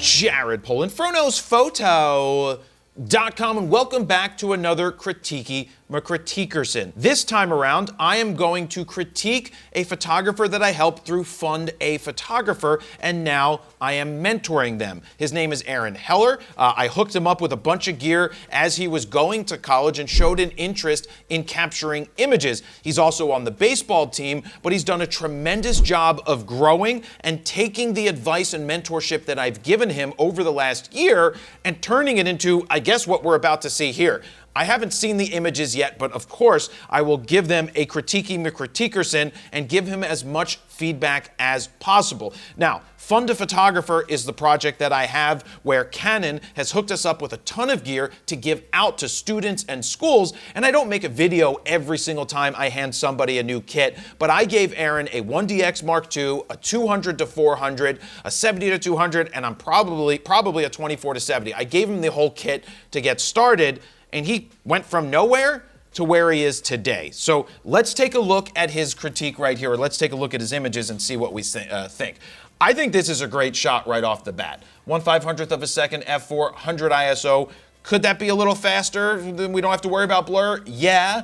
Jared Polin, FroKnowsPhoto.com, and welcome back to another Critiquey McCritiquerson. This time around, I am going to critique a photographer that I helped through Fund a Photographer, and now I am mentoring them. His name is Aaron Heller. I hooked him up with a bunch of gear as he was going to college and showed an interest in capturing images. He's also on the baseball team, but he's done a tremendous job of growing and taking the advice and mentorship that I've given him over the last year and turning it into, I guess, what we're about to see here. I haven't seen the images yet, but of course, I will give them a Critiquey McCritiquerson and give him as much feedback as possible. Now, Fund a Photographer is the project that I have where Canon has hooked us up with a ton of gear to give out to students and schools, and I don't make a video every single time I hand somebody a new kit, but I gave Aaron a 1DX Mark II, a 200-400, a 70-200, and I'm probably a 24-70. I gave him the whole kit to get started, and he went from nowhere to where he is today. So let's take a look at his critique right here, or let's take a look at his images and see what we think. I think this is a great shot right off the bat. 1/500th of a second, f4, 100 ISO. Could that be a little faster? Then we don't have to worry about blur? Yeah,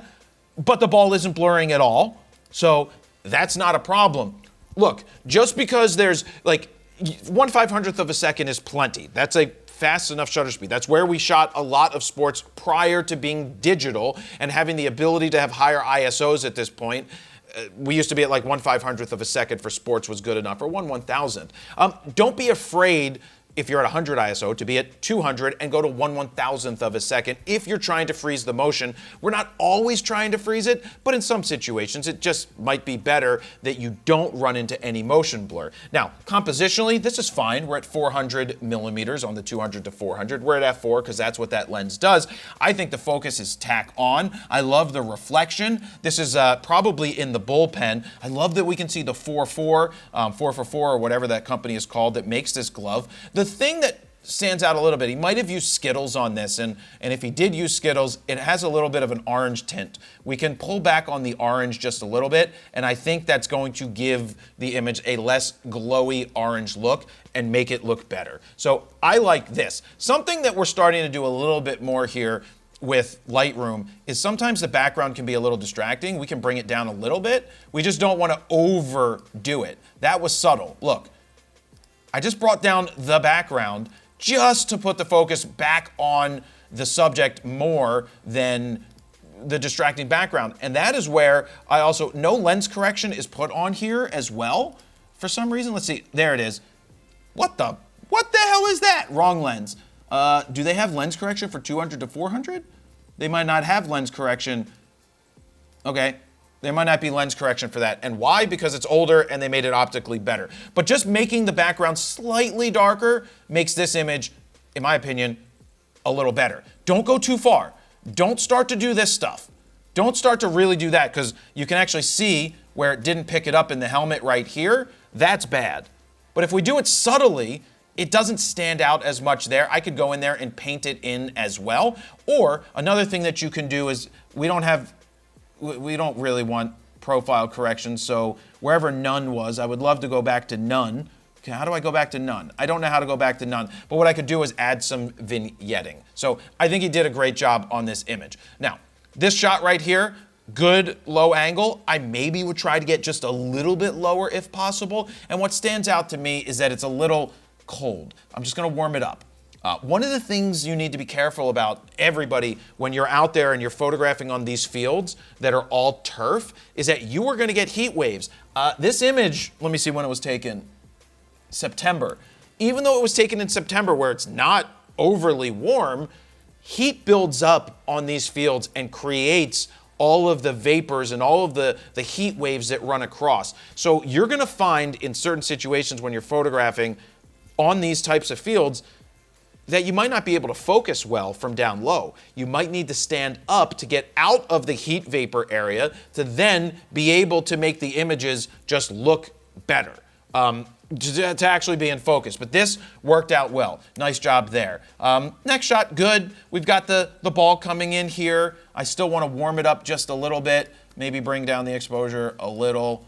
but the ball isn't blurring at all. So that's not a problem. Look, just because there's like 1/500th of a second is plenty. That's a fast enough shutter speed. That's where we shot a lot of sports prior to being digital and having the ability to have higher ISOs at this point. We used to be at like 1/500th of a second for sports was good enough, or 1/1000th. Don't be afraid if you're at 100 ISO to be at 200 and go to 1/1000th of a second if you're trying to freeze the motion. We're not always trying to freeze it, but in some situations it just might be better that you don't run into any motion blur. Now, compositionally, this is fine. We're at 400 millimeters on the 200-400. We're at f4 because that's what that lens does. I think the focus is tack on. I love the reflection. This is probably in the bullpen. I love that we can see the 4-4, 444 or whatever that company is called that makes this glove. The thing that stands out a little bit, he might have used Skittles on this, and if he did use Skittles, it has a little bit of an orange tint. We can pull back on the orange just a little bit, and I think that's going to give the image a less glowy orange look and make it look better. So I like this. Something that we're starting to do a little bit more here with Lightroom is sometimes the background can be a little distracting. We can bring it down a little bit. We just don't want to overdo it. That was subtle. Look. I just brought down the background just to put the focus back on the subject more than the distracting background. And that is where I also, no lens correction is put on here as well. For some reason, let's see, there it is. What the hell is that? Wrong lens. Do they have lens correction for 200-400? They might not have lens correction. Okay. There might not be lens correction for that. And why? Because it's older and they made it optically better. But just making the background slightly darker makes this image, in my opinion, a little better. Don't go too far. Don't start to do this stuff. Don't start to really do that, because you can actually see where it didn't pick it up in the helmet right here. That's bad. But if we do it subtly, it doesn't stand out as much there. I could go in there and paint it in as well. Or another thing that you can do is we don't really want profile correction, so wherever none was, I would love to go back to none. Okay, how do I go back to none? I don't know how to go back to none, but what I could do is add some vignetting. So I think he did a great job on this image. Now, this shot right here, good low angle. I maybe would try to get just a little bit lower if possible, and what stands out to me is that it's a little cold. I'm just gonna warm it up. One of the things you need to be careful about, everybody, when you're out there and you're photographing on these fields that are all turf, is that you are going to get heat waves. This image, let me see when it was taken, September. Even though it was taken in September where it's not overly warm, heat builds up on these fields and creates all of the vapors and all of the heat waves that run across. So you're going to find in certain situations when you're photographing on these types of fields that you might not be able to focus well from down low. You might need to stand up to get out of the heat vapor area to then be able to make the images just look better, to actually be in focus. But this worked out well. Nice job there. Next shot, good. We've got the ball coming in here. I still want to warm it up just a little bit, maybe bring down the exposure a little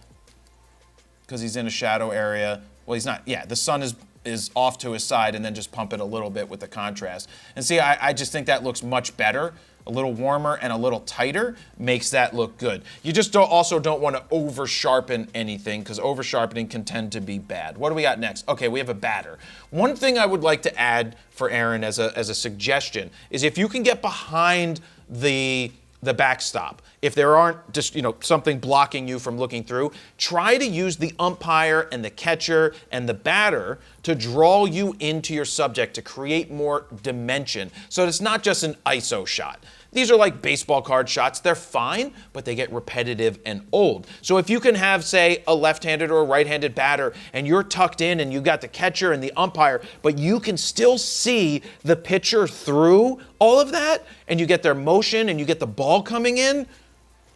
because he's in a shadow area. Well, he's not. Yeah, the sun is is off to his side and then just pump it a little bit with the contrast. And see, I just think that looks much better. A little warmer and a little tighter makes that look good. You just also don't want to over sharpen anything, because over sharpening can tend to be bad. What do we got next? Okay, we have a batter. One thing I would like to add for Aaron as a suggestion is if you can get behind the backstop, if there aren't just, something blocking you from looking through, try to use the umpire and the catcher and the batter to draw you into your subject, to create more dimension, so it's not just an ISO shot. These are like baseball card shots. They're fine, but they get repetitive and old. So if you can have, say, a left-handed or a right-handed batter, and you're tucked in and you got the catcher and the umpire, but you can still see the pitcher through all of that, and you get their motion and you get the ball coming in,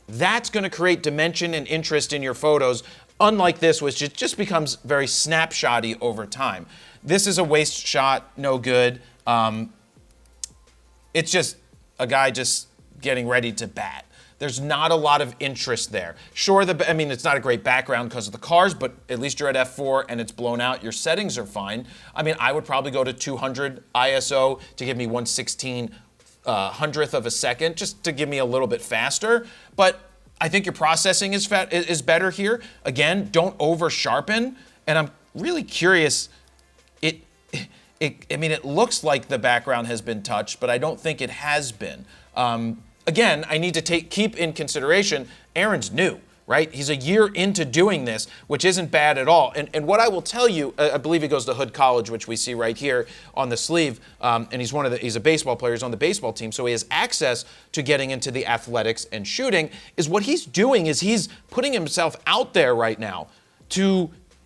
that's going to create dimension and interest in your photos, unlike this, which just becomes very snapshotty over time. This is a waist shot, no good. It's just a guy just getting ready to bat. There's not a lot of interest there. Sure, it's not a great background because of the cars, but at least you're at f4 and it's blown out. Your settings are fine. I would probably go to 200 ISO to give me 1/16 hundredth of a second, just to give me a little bit faster. But I think your processing is better here. Again, don't over sharpen. And I'm really curious. It looks like the background has been touched, but I don't think it has been. Again, I need to keep in consideration, Aaron's new, right? He's a year into doing this, which isn't bad at all. And what I will tell you, I believe he goes to Hood College, which we see right here on the sleeve, and he's a baseball player, he's on the baseball team, so he has access to getting into the athletics and shooting. Is what he's doing is he's putting himself out there right now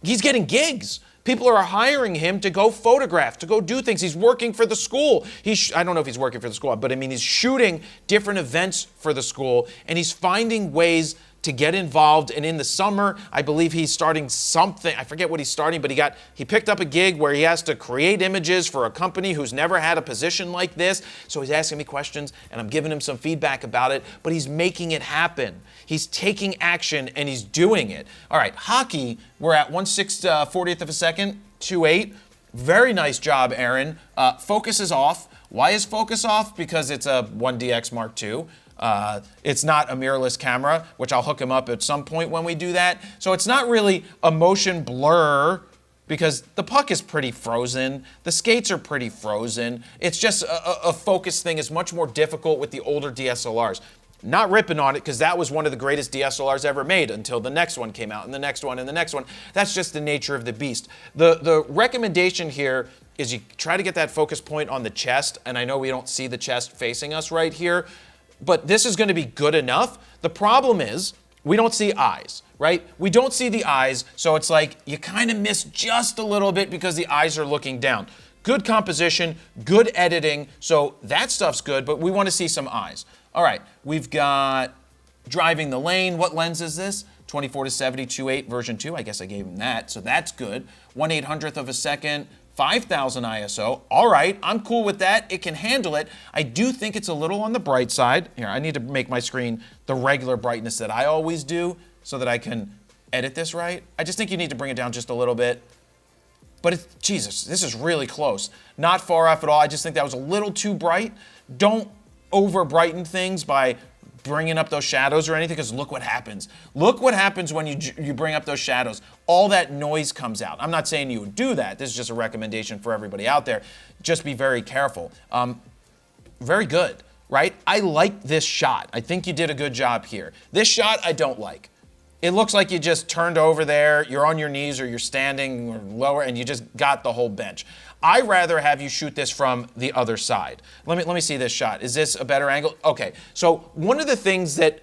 he's getting gigs. People are hiring him to go photograph, to go do things. He's working for the school. I don't know if he's working for the school, but he's shooting different events for the school, and he's finding ways to get involved. And in the summer, I believe he's starting something. I forget what he's starting, but he picked up a gig where he has to create images for a company who's never had a position like this. So he's asking me questions, and I'm giving him some feedback about it, but he's making it happen. He's taking action, and he's doing it. All right, hockey, we're at 1/640th of a second, 2.8. Very nice job, Aaron. Focus is off. Why is focus off? Because it's a 1DX Mark II. It's not a mirrorless camera, which I'll hook him up at some point when we do that. So it's not really a motion blur because the puck is pretty frozen. The skates are pretty frozen. It's just a focus thing is much more difficult with the older DSLRs. Not ripping on it, because that was one of the greatest DSLRs ever made until the next one came out, and the next one, and the next one. That's just the nature of the beast. The recommendation here is you try to get that focus point on the chest, and I know we don't see the chest facing us right here, but this is going to be good enough. The problem is we don't see eyes, right? We don't see the eyes, so it's like you kind of miss just a little bit because the eyes are looking down. Good composition, good editing, so that stuff's good, but we want to see some eyes. All right, we've got driving the lane. What lens is this? 24-70 2.8 version 2. I guess I gave him that, so that's good. 1/800th of a second, 5,000 ISO. All right, I'm cool with that. It can handle it. I do think it's a little on the bright side. Here, I need to make my screen the regular brightness that I always do so that I can edit this right. I just think you need to bring it down just a little bit. But Jesus, this is really close. Not far off at all. I just think that was a little too bright. Don't over brighten things by bringing up those shadows or anything, because look what happens. Look what happens when you bring up those shadows. All that noise comes out. I'm not saying you would do that. This is just a recommendation for everybody out there. Just be very careful. Very good, right? I like this shot. I think you did a good job here. This shot I don't like. It looks like you just turned over there, you're on your knees or you're standing or lower, and you just got the whole bench. I'd rather have you shoot this from the other side. Let me see this shot. Is this a better angle? Okay, so one of the things that,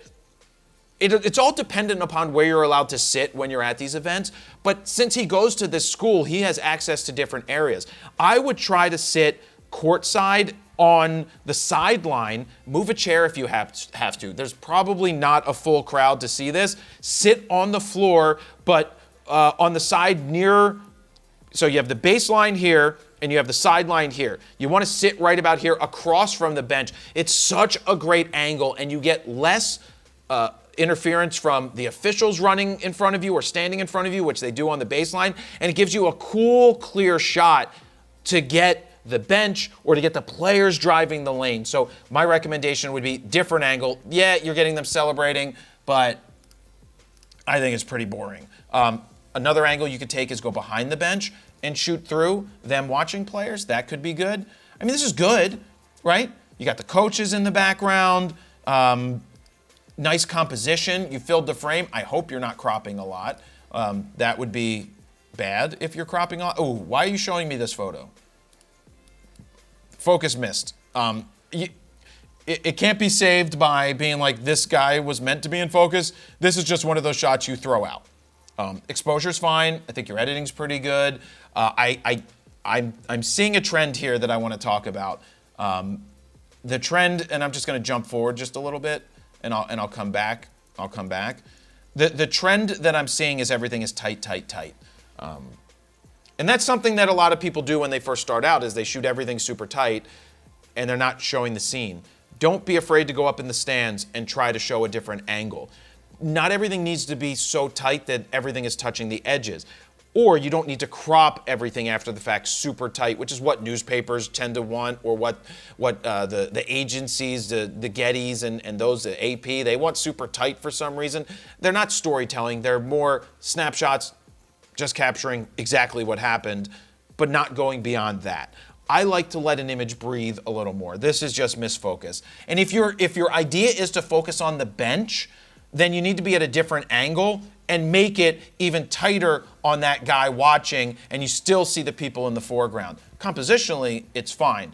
it's all dependent upon where you're allowed to sit when you're at these events, but since he goes to this school, he has access to different areas. I would try to sit courtside on the sideline. Move a chair if you have to. There's probably not a full crowd to see this. Sit on the floor, but on the side near, so you have the baseline here and you have the sideline here. You want to sit right about here across from the bench. It's such a great angle, and you get less interference from the officials running in front of you or standing in front of you, which they do on the baseline, and it gives you a cool, clear shot to get the bench or to get the players driving the lane. So my recommendation would be different angle. Yeah, you're getting them celebrating, but I think it's pretty boring. Another angle you could take is go behind the bench and shoot through them watching players. That could be good. I mean, this is good, right? You got the coaches in the background. Nice composition. You filled the frame. I hope you're not cropping a lot. That would be bad if you're cropping a lot. Oh, why are you showing me this photo? Focus missed. It can't be saved by being like, this guy was meant to be in focus. This is just one of those shots you throw out. Exposure's fine. I think your editing's pretty good. I'm seeing a trend here that I want to talk about. The trend, and I'm just going to jump forward just a little bit, and I'll come back. I'll come back. The trend that I'm seeing is everything is tight, tight, tight. And that's something that a lot of people do when they first start out, is they shoot everything super tight, and they're not showing the scene. Don't be afraid to go up in the stands and try to show a different angle. Not everything needs to be so tight that everything is touching the edges. Or you don't need to crop everything after the fact super tight, which is what newspapers tend to want, or what the agencies, the Gettys and those, the AP, they want super tight for some reason. They're not storytelling. They're more snapshots, just capturing exactly what happened, but not going beyond that. I like to let an image breathe a little more. This is just misfocus. And if your idea is to focus on the bench, then you need to be at a different angle and make it even tighter on that guy watching, and you still see the people in the foreground. Compositionally, it's fine.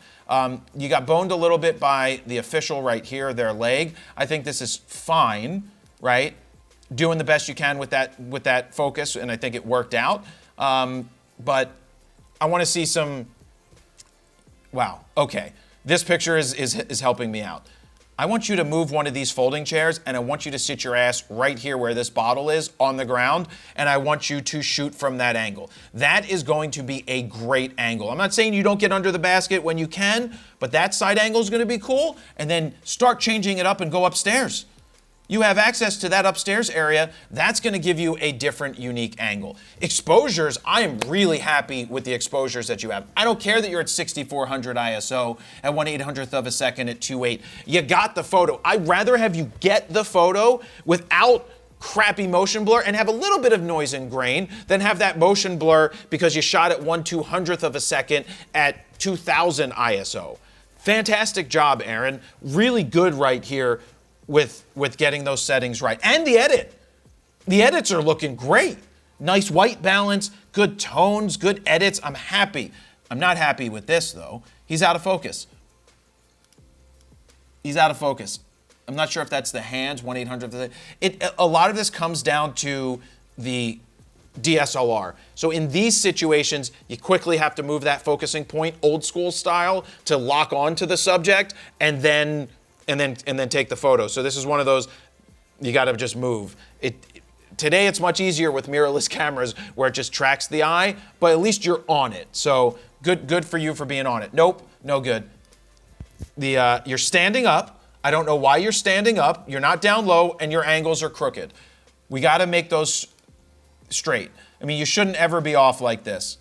You got boned a little bit by the official right here, their leg. I think this is fine, right? Doing the best you can with that focus, and I think it worked out. But I want to see some. Wow. Okay. This picture is helping me out. I want you to move one of these folding chairs, and I want you to sit your ass right here where this bottle is on the ground, and I want you to shoot from that angle. That is going to be a great angle. I'm not saying you don't get under the basket when you can, but that side angle is going to be cool, and then start changing it up and go upstairs. You have access to that upstairs area. That's going to give you a different, unique angle. Exposures, I am really happy with the exposures that you have. I don't care that you're at 6400 ISO at 1/800th of a second at 2.8. You got the photo. I'd rather have you get the photo without crappy motion blur and have a little bit of noise and grain than have that motion blur because you shot at 1/200th of a second at 2000 ISO. Fantastic job, Aaron. Really good right here with getting those settings right. And the edit. The edits are looking great. Nice white balance, good tones, good edits. I'm happy. I'm not happy with this, though. He's out of focus. He's out of focus. I'm not sure if that's the hands, 1/800th. A lot of this comes down to the DSLR. So in these situations, you quickly have to move that focusing point, old school style, to lock on to the subject, and then take the photo. So this is one of those, you got to just move. Today it's much easier with mirrorless cameras where it just tracks the eye, but at least you're on it. So good for you for being on it. Nope, no good. You're standing up. I don't know why you're standing up. You're not down low, and your angles are crooked. We got to make those straight. I mean, you shouldn't ever be off like this.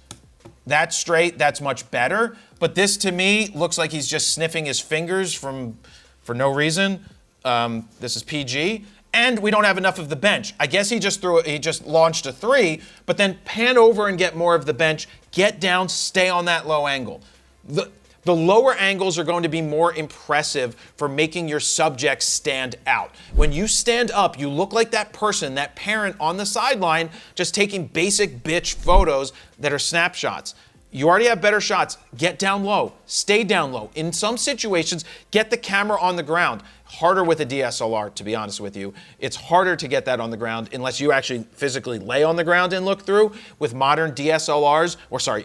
That's straight. That's much better. But this, to me, looks like he's just sniffing his fingers for no reason. This is PG, and we don't have enough of the bench. I guess he just launched a 3, but then pan over and get more of the bench, get down, stay on that low angle. The lower angles are going to be more impressive for making your subject stand out. When you stand up, you look like that person, that parent on the sideline, just taking basic bitch photos that are snapshots. You already have better shots. Get down low. Stay down low. In some situations, get the camera on the ground. Harder with a DSLR, to be honest with you. It's harder to get that on the ground unless you actually physically lay on the ground and look through. With modern DSLRs,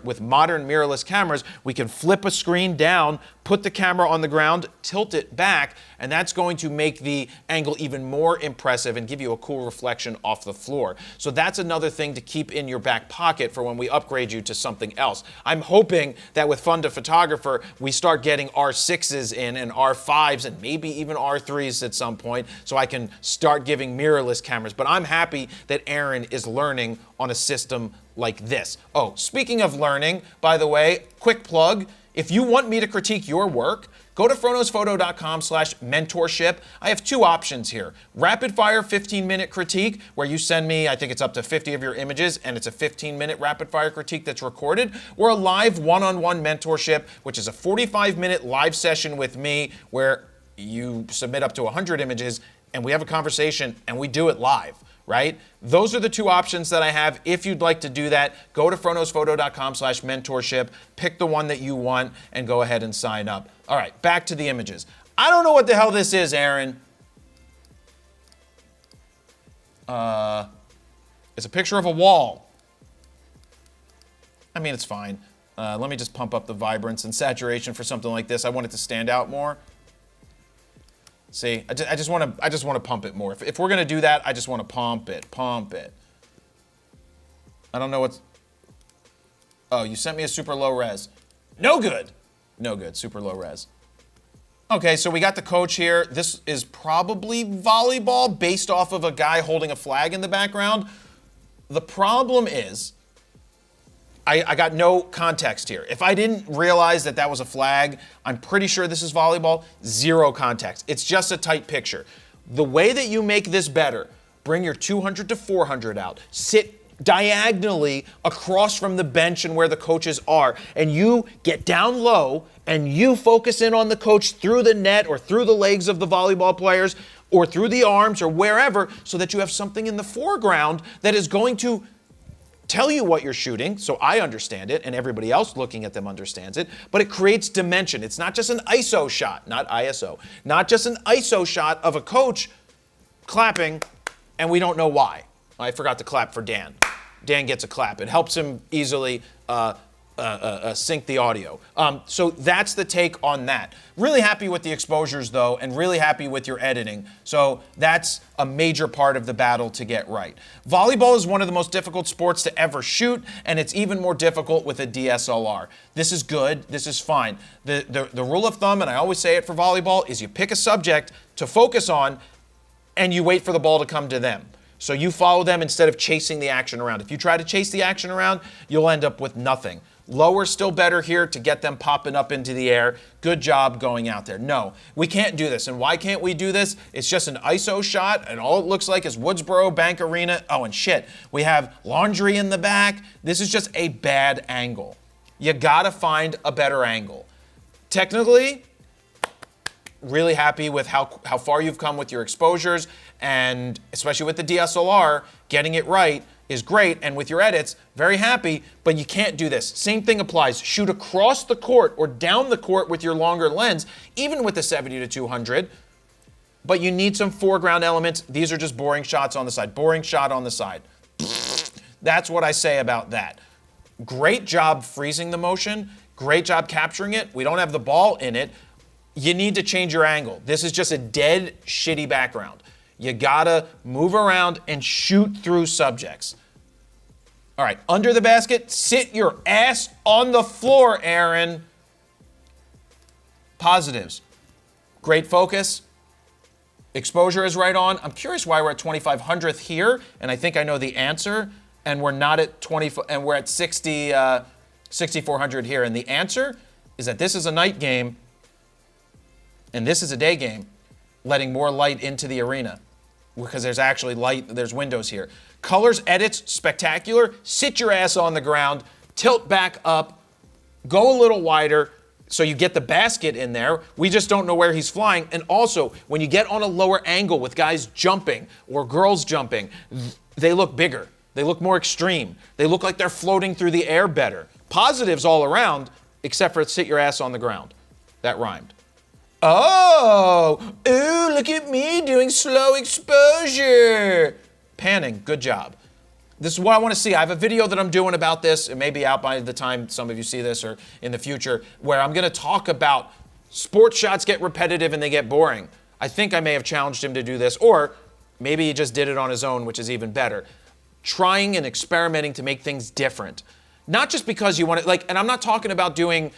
with modern mirrorless cameras, we can flip a screen down, put the camera on the ground, tilt it back, and that's going to make the angle even more impressive and give you a cool reflection off the floor. So that's another thing to keep in your back pocket for when we upgrade you to something else. I'm hoping that with Fund a Photographer, we start getting R6s in and R5s and maybe even R R3s at some point so I can start giving mirrorless cameras. But I'm happy that Aaron is learning on a system like this. Oh, speaking of learning, by the way, quick plug, if you want me to critique your work, go to froknosphoto.com/mentorship. I have two options here. Rapid fire 15-minute critique, where you send me, I think it's up to 50 of your images, and it's a 15-minute rapid fire critique that's recorded, or a live one-on-one mentorship, which is a 45-minute live session with me where you submit up to 100 images and we have a conversation and we do it live. Right? Those are the two options that I have. If you'd like to do that, go to froknosphoto.com/mentorship, pick the one that you want, and go ahead and sign up. All right, back to the images. I don't know what the hell this is, Aaron. It's a picture of a wall. I mean, it's fine. Let me just pump up the vibrance and saturation for something like this. I want it to stand out more. See, I just want to pump it more. If we're gonna do that, I just want to pump it. I don't know what's. Oh, you sent me a super low res. No good. Super low res. Okay, so we got the coach here. This is probably volleyball based off of a guy holding a flag in the background. The problem is, I got no context here. If I didn't realize that that was a flag, I'm pretty sure this is volleyball. Zero context. It's just a tight picture. The way that you make this better, bring your 200 to 400 out, sit diagonally across from the bench and where the coaches are, and you get down low and you focus in on the coach through the net or through the legs of the volleyball players or through the arms or wherever, so that you have something in the foreground that is going to tell you what you're shooting, so I understand it and everybody else looking at them understands it, but it creates dimension. It's not just an ISO shot, not ISO, not just an ISO shot of a coach clapping and we don't know why. I forgot to clap for Dan. Dan gets a clap. It helps him easily sync the audio. So that's the take on that. Really happy with the exposures though, and really happy with your editing. So that's a major part of the battle to get right. Volleyball is one of the most difficult sports to ever shoot, and it's even more difficult with a DSLR. This is good, this is fine. The rule of thumb, and I always say it for volleyball, is you pick a subject to focus on and you wait for the ball to come to them. So you follow them instead of chasing the action around. If you try to chase the action around, you'll end up with nothing. Lower still better here to get them popping up into the air. Good job going out there. No, we can't do this. And why can't we do this? It's just an ISO shot, and all it looks like is Woodsboro Bank Arena. Oh, and shit, we have laundry in the back. This is just a bad angle. You gotta find a better angle. Technically, really happy with how far you've come with your exposures, and especially with the DSLR, getting it right is great, and with your edits, very happy, but you can't do this. Same thing applies. Shoot across the court or down the court with your longer lens, even with the 70 to 200, but you need some foreground elements. These are just boring shots on the side. Boring shot on the side. That's what I say about that. Great job freezing the motion. Great job capturing it. We don't have the ball in it. You need to change your angle. This is just a dead, shitty background. You gotta move around and shoot through subjects. All right, under the basket, sit your ass on the floor, Aaron. Positives. Great focus. Exposure is right on. I'm curious why we're at 2500th here, and I think I know the answer, and we're not at 20, and we're at 6400 here. And the answer is that this is a night game, and this is a day game, letting more light into the arena. Because there's actually light, there's windows here. Colors, edits, spectacular. Sit your ass on the ground, tilt back up, go a little wider so you get the basket in there. We just don't know where he's flying. And also, when you get on a lower angle with guys jumping or girls jumping, they look bigger. They look more extreme. They look like they're floating through the air better. Positives all around, except for sit your ass on the ground. That rhymed. Oh, ooh, look at me doing slow exposure. Panning, good job. This is what I want to see. I have a video that I'm doing about this. It may be out by the time some of you see this or in the future, where I'm going to talk about sports shots get repetitive and they get boring. I think I may have challenged him to do this, or maybe he just did it on his own, which is even better. Trying and experimenting to make things different. Not just because you want to, like, and I'm not talking about doing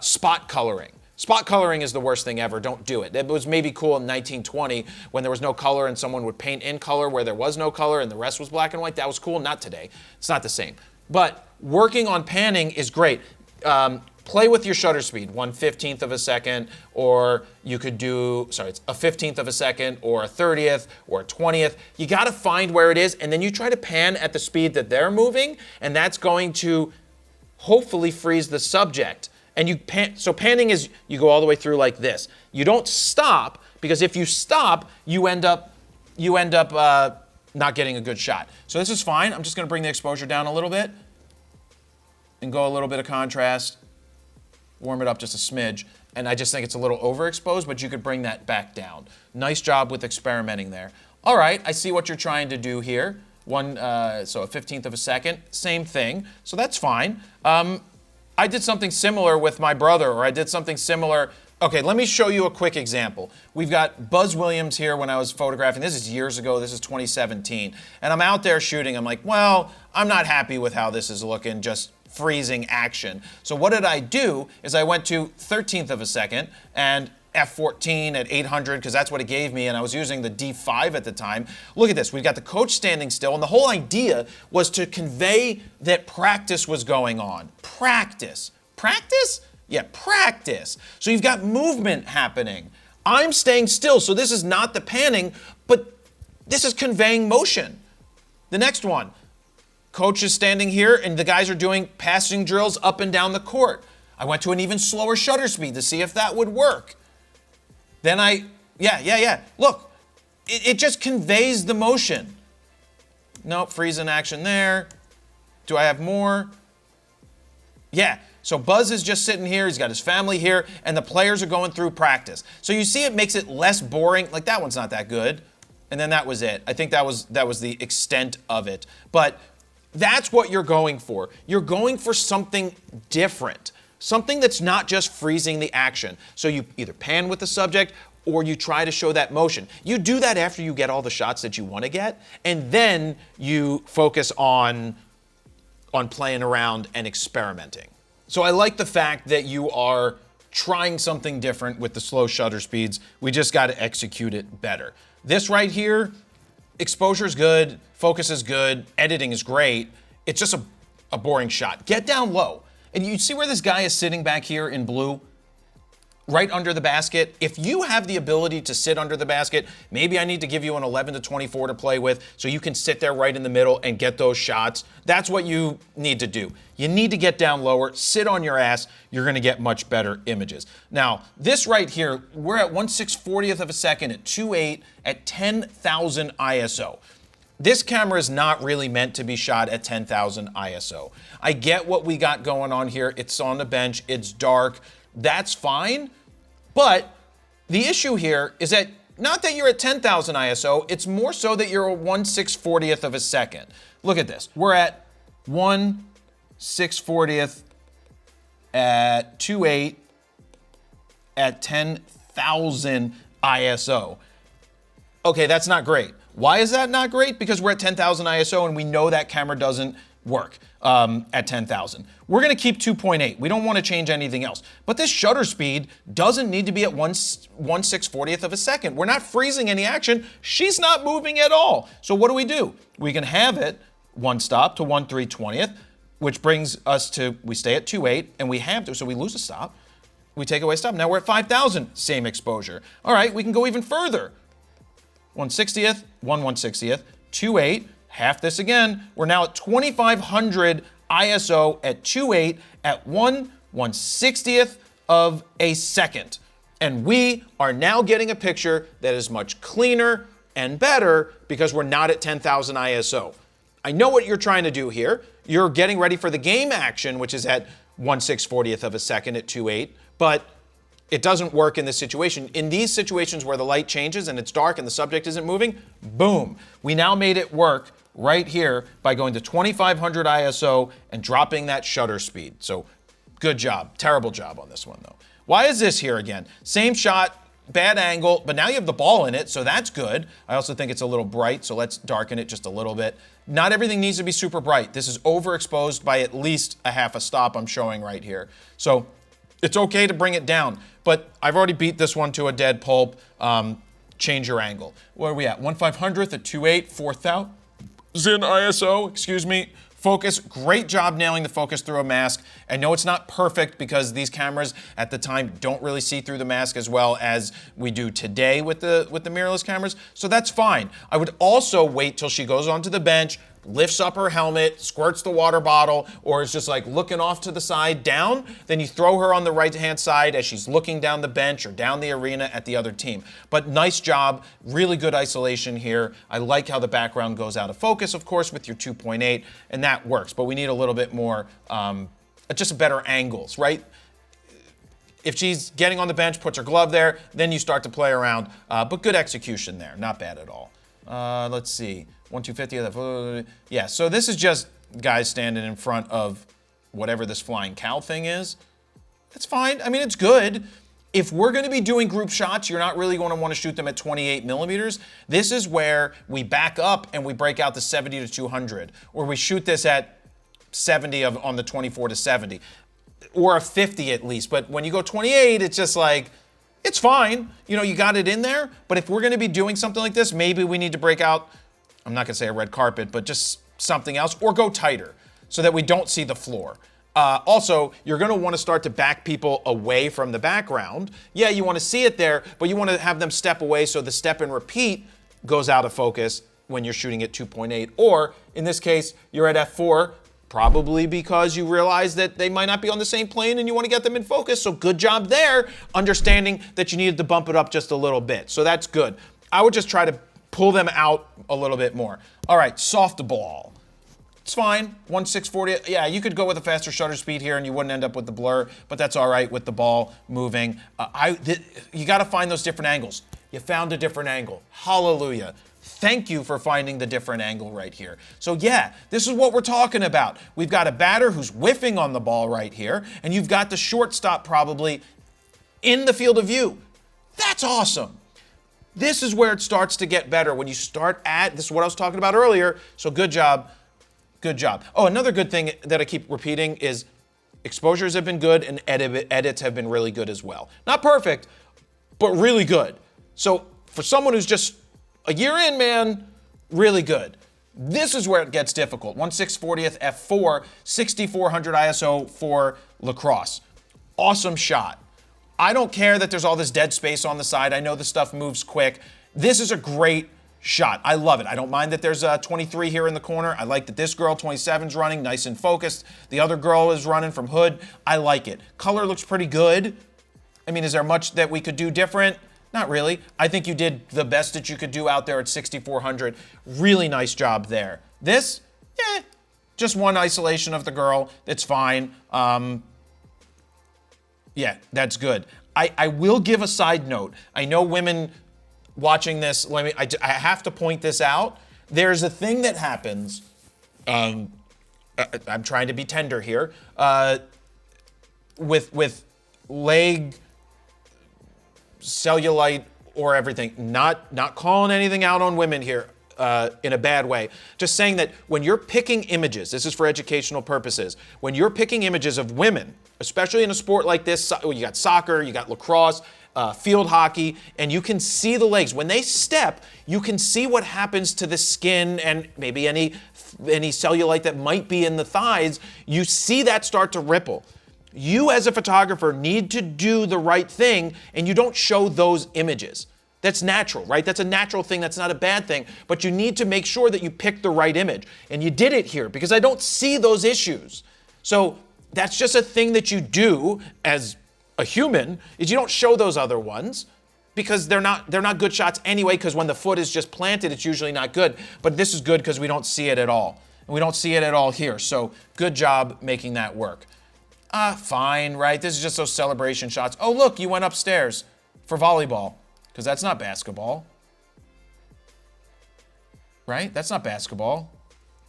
spot coloring. Spot coloring is the worst thing ever. Don't do it. It was maybe cool in 1920 when there was no color and someone would paint in color where there was no color and the rest was black and white. That was cool. Not today. It's not the same. But working on panning is great. Play with your shutter speed, 1/15 of a second, or you could do, it's a 15th of a second, or a 30th, or a 20th. You got to find where it is, and then you try to pan at the speed that they're moving, and that's going to hopefully freeze the subject. And you pan, so panning is you go all the way through like this. You don't stop, because if you stop, you end up not getting a good shot. So this is fine. I'm just going to bring the exposure down a little bit and go a little bit of contrast, warm it up just a smidge. And I just think it's a little overexposed, but you could bring that back down. Nice job with experimenting there. All right, I see what you're trying to do here. So a 15th of a second, same thing. So that's fine. I did something similar with my brother, or I did something similar. Okay, let me show you a quick example. We've got Buzz Williams here when I was photographing. This is years ago. This is 2017. And I'm out there shooting. I'm like, well, I'm not happy with how this is looking, just freezing action. So what did I do is I went to 13th of a second and f14 at 800, because that's what it gave me, and I was using the D5 at the time. Look at this. We've got the coach standing still, and the whole idea was to convey that practice was going on. Practice. Practice? Yeah, practice. So you've got movement happening. I'm staying still, so this is not the panning, but this is conveying motion. The next one. Coach is standing here, and the guys are doing passing drills up and down the court. I went to an even slower shutter speed to see if that would work. Then Look, it just conveys the motion. Nope, freeze in action there. Do I have more? Yeah, so Buzz is just sitting here. He's got his family here, and the players are going through practice. So you see it makes it less boring. Like, that one's not that good. And then that was it. I think that was the extent of it. But that's what you're going for. You're going for something different. Something that's not just freezing the action. So you either pan with the subject or you try to show that motion. You do that after you get all the shots that you want to get, and then you focus on playing around and experimenting. So I like the fact that you are trying something different with the slow shutter speeds. We just got to execute it better. This right here, exposure is good, focus is good, editing is great. It's just a boring shot. Get down low. And you see where this guy is sitting back here in blue? Right under the basket. If you have the ability to sit under the basket, maybe I need to give you an 11 to 24 to play with so you can sit there right in the middle and get those shots. That's what you need to do. You need to get down lower, sit on your ass. You're going to get much better images. Now, this right here, we're at 1/640th of a second at 2.8 at 10,000 ISO. This camera is not really meant to be shot at 10,000 ISO. I get what we got going on here. It's on the bench. It's dark. That's fine. But the issue here is that not that you're at 10,000 ISO, it's more so that you're at 1/640th of a second. Look at this. We're at 1/640th at 2.8 at 10,000 ISO. Okay, that's not great. Why is that not great? Because we're at 10,000 ISO and we know that camera doesn't work at 10,000. We're going to keep 2.8. We don't want to change anything else. But this shutter speed doesn't need to be at 1/640th of a second. We're not freezing any action. She's not moving at all. So what do? We can have it one stop to 1/320th, which brings us to, we stay at 2.8 and we have to, so we lose a stop. We take away a stop. Now we're at 5,000, same exposure. All right, we can go even further. 1/60th, 1/160th, 2.8, half this again. We're now at 2,500 ISO at 2.8 at 1/160th of a second. And we are now getting a picture that is much cleaner and better because we're not at 10,000 ISO. I know what you're trying to do here. You're getting ready for the game action, which is at 1/640th of a second at 2.8, but it doesn't work in this situation. In these situations where the light changes and it's dark and the subject isn't moving, boom. We now made it work right here by going to 2,500 ISO and dropping that shutter speed. So good job. Terrible job on this one though. Why is this here again? Same shot, bad angle, but now you have the ball in it, so that's good. I also think it's a little bright, so let's darken it just a little bit. Not everything needs to be super bright. This is overexposed by at least a half a stop I'm showing right here. So It's okay to bring it down, but I've already beat this one to a dead pulp. Change your angle. Where are we at? 1/500th at 2.8, 4,000 ISO, excuse me. Focus, great job nailing the focus through a mask. I know it's not perfect because these cameras at the time don't really see through the mask as well as we do today with the mirrorless cameras, so that's fine. I would also wait till she goes onto the bench, lifts up her helmet, squirts the water bottle, or is just like looking off to the side down, then you throw her on the right-hand side as she's looking down the bench or down the arena at the other team. But nice job, really good isolation here. I like how the background goes out of focus, of course, with your 2.8, and that works, but we need a little bit more, just better angles, right? If she's getting on the bench, puts her glove there, then you start to play around, but good execution there, not bad at all. Let's see, 1/250. Yeah, so this is just guys standing in front of whatever this flying cow thing is. That's fine. I mean, it's good. If we're going to be doing group shots, you're not really going to want to shoot them at 28 millimeters. This is where we back up and we break out the 70 to 200, or we shoot this at 70 on the 24 to 70, or a 50 at least. But when you go 28, it's just like, it's fine. You know, you got it in there. But if we're going to be doing something like this, maybe we need to break out, I'm not going to say a red carpet, but just something else, or go tighter so that we don't see the floor. Also, you're going to want to start to back people away from the background. Yeah, you want to see it there, but you want to have them step away so the step and repeat goes out of focus when you're shooting at 2.8. Or in this case, you're at f4, probably because you realize that they might not be on the same plane and you want to get them in focus. So good job there, understanding that you needed to bump it up just a little bit. So that's good. I would just try to pull them out a little bit more. All right, softball. It's fine, 1/640. Yeah, you could go with a faster shutter speed here and you wouldn't end up with the blur, but that's all right with the ball moving. You got to find those different angles. You found a different angle. Hallelujah. Thank you for finding the different angle right here. So yeah, this is what we're talking about. We've got a batter who's whiffing on the ball right here, and you've got the shortstop probably in the field of view. That's awesome. This is where it starts to get better when you start this is what I was talking about earlier, so good job. Good job. Oh, another good thing that I keep repeating is exposures have been good and edits have been really good as well. Not perfect, but really good. So for someone who's just a year in, man, really good. This is where it gets difficult. 1/640th f4, 6400 ISO for Lacrosse. Awesome shot. I don't care that there's all this dead space on the side. I know the stuff moves quick. This is a great shot. I love it. I don't mind that there's a 23 here in the corner. I like that this girl, 27's running, nice and focused. The other girl is running from hood. I like it. Color looks pretty good. I mean, is there much that we could do different? Not really. I think you did the best that you could do out there at 6400. Really nice job there. This, just one isolation of the girl. It's fine. Yeah, that's good. I will give a side note. I know women watching this, I have to point this out. There's a thing that happens, I'm trying to be tender here, with leg cellulite or everything. Not calling anything out on women here in a bad way. Just saying that when you're picking images, this is for educational purposes, when you're picking images of women, especially in a sport like this, you got soccer, you got lacrosse, field hockey, and you can see the legs. When they step, you can see what happens to the skin and maybe any cellulite that might be in the thighs. You see that start to ripple. You as a photographer need to do the right thing, and you don't show those images. That's natural, right? That's a natural thing. That's not a bad thing. But you need to make sure that you pick the right image. And you did it here because I don't see those issues. So that's just a thing that you do as a human, is you don't show those other ones because they're not good shots anyway, because when the foot is just planted, it's usually not good. But this is good because we don't see it at all. And we don't see it at all here. So good job making that work. Fine, right? This is just those celebration shots. Oh, look, you went upstairs for volleyball, because that's not basketball. Right? That's not basketball.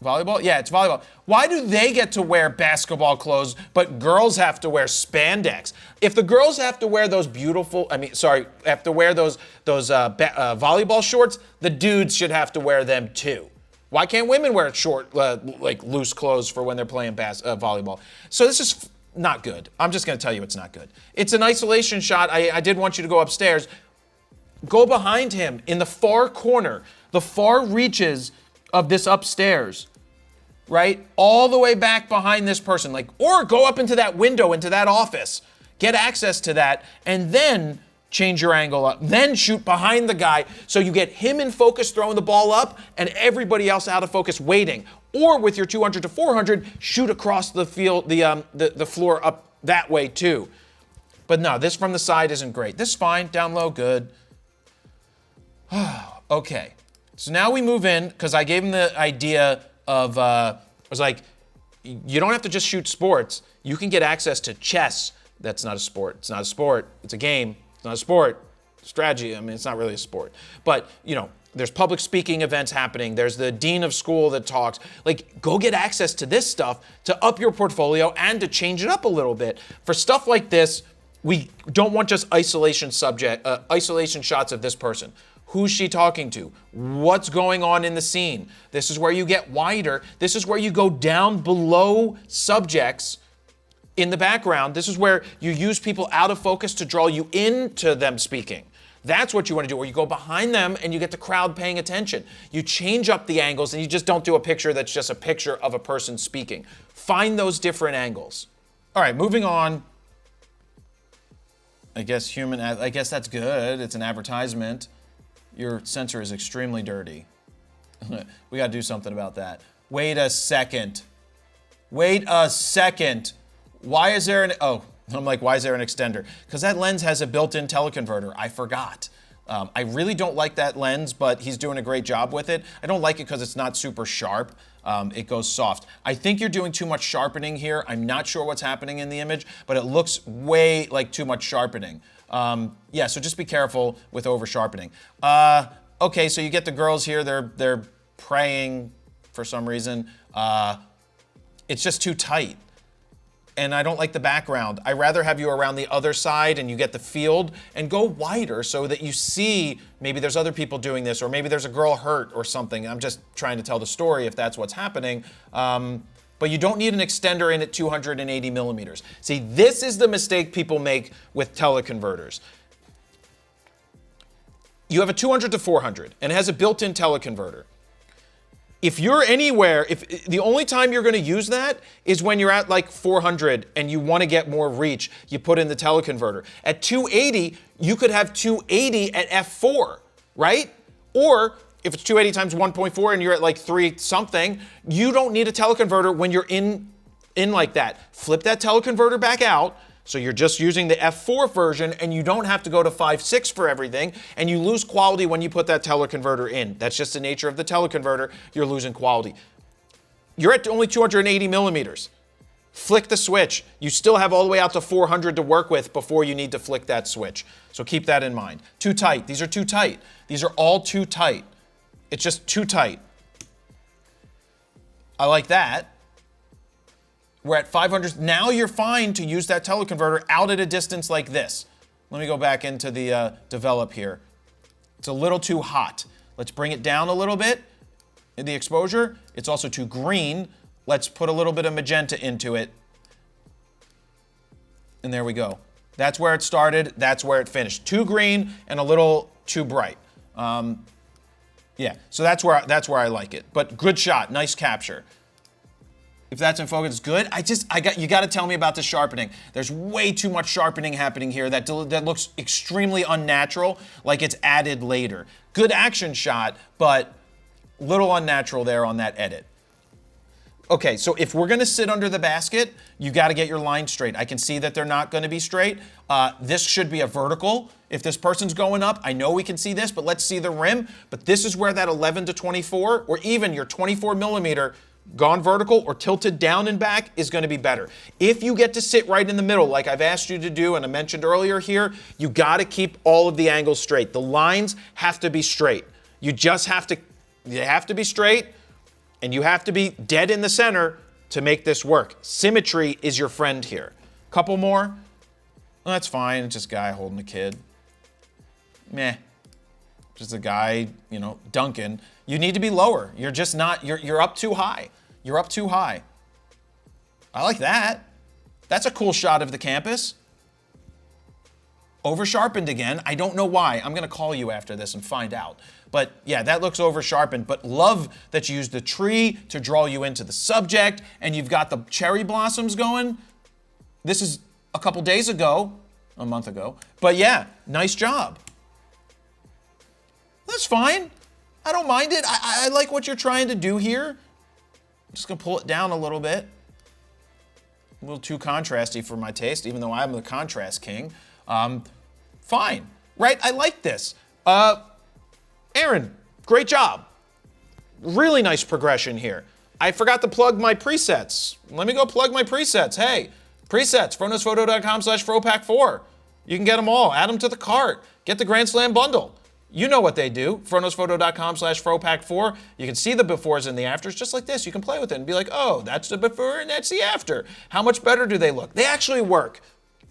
Volleyball? Yeah, it's volleyball. Why do they get to wear basketball clothes, but girls have to wear spandex? If the girls have to wear those have to wear those volleyball shorts, the dudes should have to wear them too. Why can't women wear short, like loose clothes for when they're playing volleyball? So this is not good. I'm just going to tell you it's not good. It's an isolation shot. I did want you to go upstairs. Go behind him in the far corner, the far reaches of this upstairs, right? All the way back behind this person, like, or go up into that window, into that office, get access to that, and then change your angle up, then shoot behind the guy so you get him in focus throwing the ball up and everybody else out of focus waiting. Or with your 200 to 400, shoot across the field, the floor up that way too. But no, this from the side isn't great. This is fine, down low, good. Okay, so now we move in, because I gave him the idea of, I was like, you don't have to just shoot sports. You can get access to chess. That's not a sport. It's not a sport. It's a game. It's not a sport. Strategy, I mean, it's not really a sport. But, you know, there's public speaking events happening. There's the dean of school that talks. Like, go get access to this stuff to up your portfolio and to change it up a little bit. For stuff like this, we don't want just isolation shots of this person. Who's she talking to? What's going on in the scene? This is where you get wider. This is where you go down below subjects in the background. This is where you use people out of focus to draw you into them speaking. That's what you want to do, where you go behind them and you get the crowd paying attention. You change up the angles and you just don't do a picture that's just a picture of a person speaking. Find those different angles. All right, moving on. I guess that's good. It's an advertisement. Your sensor is extremely dirty. We got to do something about that. Wait a second. Wait a second. Why is there why is there an extender? Because that lens has a built-in teleconverter. I forgot. I really don't like that lens, but he's doing a great job with it. I don't like it because it's not super sharp. It goes soft. I think you're doing too much sharpening here. I'm not sure what's happening in the image, but it looks way like too much sharpening. Yeah, so just be careful with over sharpening. Okay, so you get the girls here. They're praying for some reason. It's just too tight. And I don't like the background. I rather have you around the other side and you get the field, and go wider so that you see maybe there's other people doing this, or maybe there's a girl hurt or something. I'm just trying to tell the story if that's what's happening. But you don't need an extender in at 280 millimeters. See, this is the mistake people make with teleconverters. You have a 200 to 400 and it has a built-in teleconverter. If you're anywhere, if the only time you're going to use that is when you're at like 400 and you want to get more reach, you put in the teleconverter. At 280, you could have 280 at f4, right? Or if it's 280 times 1.4 and you're at like 3 something, you don't need a teleconverter when you're in like that. Flip that teleconverter back out. So you're just using the f4 version and you don't have to go to 5.6 for everything, and you lose quality when you put that teleconverter in. That's just the nature of the teleconverter. You're losing quality. You're at only 280 millimeters. Flick the switch. You still have all the way out to 400 to work with before you need to flick that switch. So keep that in mind. Too tight. These are too tight. These are all too tight. It's just too tight. I like that. We're at 500. Now you're fine to use that teleconverter out at a distance like this. Let me go back into the develop here. It's a little too hot. Let's bring it down a little bit in the exposure. It's also too green. Let's put a little bit of magenta into it. And there we go. That's where it started. That's where it finished. Too green and a little too bright. Yeah, so that's where I like it. But good shot, nice capture. If that's in focus, it's good. You got to tell me about the sharpening. There's way too much sharpening happening here that looks extremely unnatural, like it's added later. Good action shot, but little unnatural there on that edit. Okay, so if we're gonna sit under the basket, you gotta get your line straight. I can see that they're not gonna be straight. This should be a vertical. If this person's going up, I know we can see this, but let's see the rim. But this is where that 11 to 24, or even your 24 millimeter gone vertical or tilted down and back is gonna be better. If you get to sit right in the middle, like I've asked you to do and I mentioned earlier here, you gotta keep all of the angles straight. The lines have to be straight. You have to be straight, and you have to be dead in the center to make this work. Symmetry is your friend here. Couple more. Well, that's fine. It's just a guy holding a kid. Meh. Just a guy, dunking. You need to be lower. You're just not, you're up too high. You're up too high. I like that. That's a cool shot of the campus. Over sharpened again. I don't know why. I'm gonna call you after this and find out. But yeah, that looks over sharpened, but love that you used the tree to draw you into the subject, and you've got the cherry blossoms going. This is a couple days ago, a month ago, but yeah, nice job. That's fine. I don't mind it. I like what you're trying to do here. I'm just gonna pull it down a little bit. A little too contrasty for my taste, even though I'm the contrast king. Fine, right? I like this. Aaron, great job. Really nice progression here. I forgot to plug my presets. Let me go plug my presets. Hey, presets, fronosphoto.com/fropack4. You can get them all. Add them to the cart. Get the Grand Slam bundle. You know what they do. fronosphoto.com/fropack4. You can see the befores and the afters just like this. You can play with it and be like, oh, that's the before and that's the after. How much better do they look? They actually work.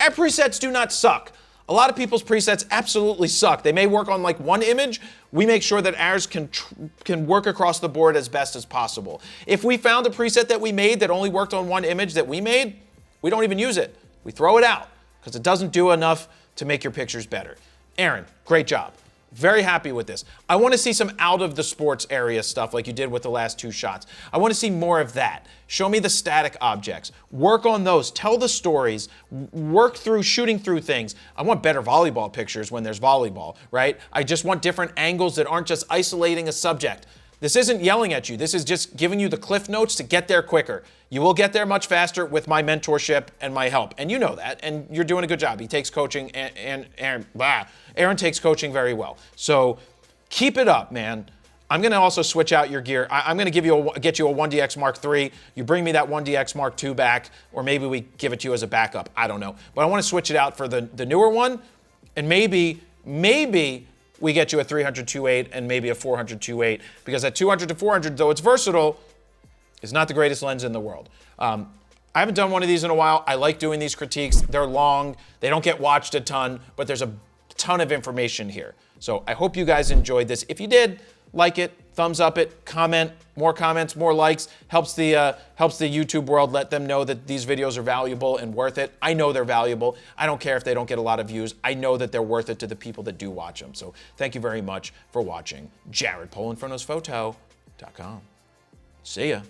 Our presets do not suck. A lot of people's presets absolutely suck. They may work on like one image. We make sure that ours can work across the board as best as possible. If we found a preset that we made that only worked on one image that we made, we don't even use it. We throw it out because it doesn't do enough to make your pictures better. Aaron, great job. Very happy with this. I want to see some out of the sports area stuff like you did with the last two shots. I want to see more of that. Show me the static objects. Work on those. Tell the stories. Work through shooting through things. I want better volleyball pictures when there's volleyball, right? I just want different angles that aren't just isolating a subject. This isn't yelling at you. This is just giving you the cliff notes to get there quicker. You will get there much faster with my mentorship and my help. And you know that, and you're doing a good job. He takes coaching, and Aaron takes coaching very well. So keep it up, man. I'm gonna also switch out your gear. I'm gonna get you a 1DX Mark III. You bring me that 1DX Mark II back, or maybe we give it to you as a backup. I don't know. But I wanna switch it out for the newer one, and maybe we get you a 300 2.8 and maybe a 400 2.8, because at 200 to 400, though it's versatile, it's not the greatest lens in the world. I haven't done one of these in a while. I like doing these critiques. They're long. They don't get watched a ton, but there's a ton of information here. So I hope you guys enjoyed this. If you did, like it, thumbs up it, comment, more comments, more likes. Helps the YouTube world let them know that these videos are valuable and worth it. I know they're valuable. I don't care if they don't get a lot of views. I know that they're worth it to the people that do watch them. So thank you very much for watching. Jared Polin from FronospHoto.com. See ya.